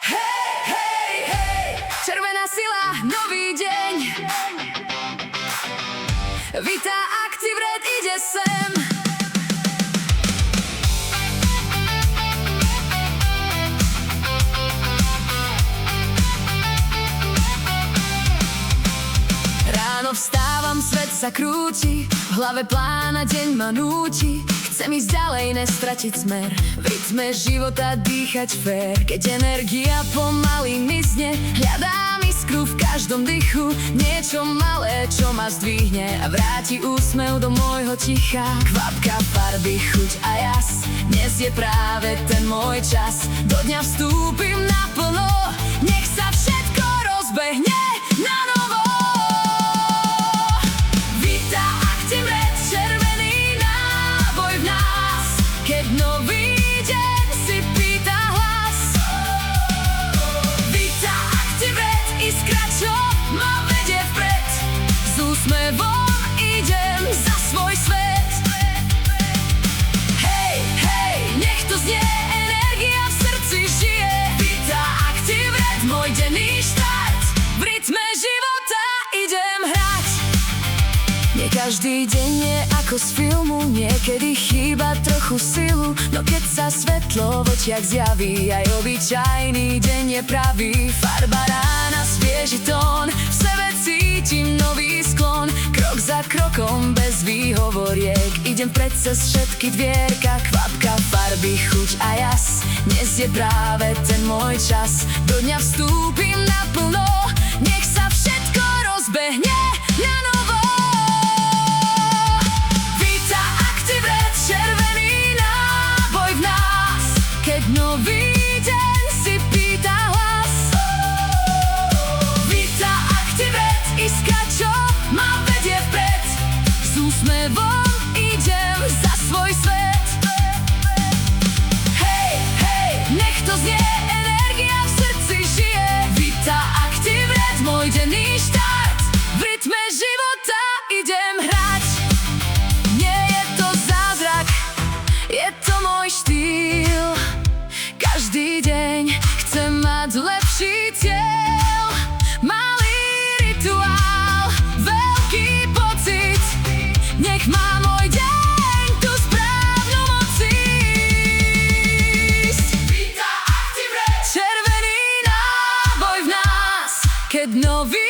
Hej, hej, hej, červená sila, nový deň. Vita Active Red ide sem. Ráno vstávam, svet sa krúti, v hlave plán a deň ma núti. Chcem ísť ďalej, nestratiť smer, v rytme života dýchať fér. Keď energia pomaly mizne, hľadám iskru v každom dychu. Niečo malé, čo ma zdvihne a vráti úsmev do môjho ticha. Kvapka farby, chuť a jas, dnes je práve ten môj čas. Do dňa vstúpim naplno, nech sa všetko rozbehne na novo. Vita Active Red, červený náboj v nás, keď nový deň si pýta hlas. Vita Active Red, iskra, čo ma vedie vpred, s úsmevom idem za svoj svet. Hej, hej, nech to znie, energia v srdci žije. Vita Active Red, môj denný štart, v rytme života idem hrať. Nie každý deň je ako z filmu, niekedy chýba trochu silu. No keď sa svetlo v očiach zjaví, aj obyčajný deň je pravý. Farba rána, svieži tón, v sebe cítim nový sklon. Krok za krokom, bez výhovoriek, idem vpred cez všetky dvierka. Kvapka farby, chuť a jas, dnes je práve ten môj čas. Do dňa vstúpim naplno, nech sa všetko rozbehne na novo. Vita Active Red, červený náboj v nás, keď nový deň si pýta hlas. Vita Active Red, iskra, čo ma vedie vpred, s úsmevom idem za svoj svet. Hej, hej, nech to znie, energia v srdci žije. Vita Active Red, môj denný štart, v rytme života idem hrať. Nie je to zázrak, je to môj štýl. Každý deň chcem mať lepší cieľ. Malý rituál, veľký pocit, nech má môj deň tú správnu moc ísť. Vita Active Red, červený náboj v nás, keď nový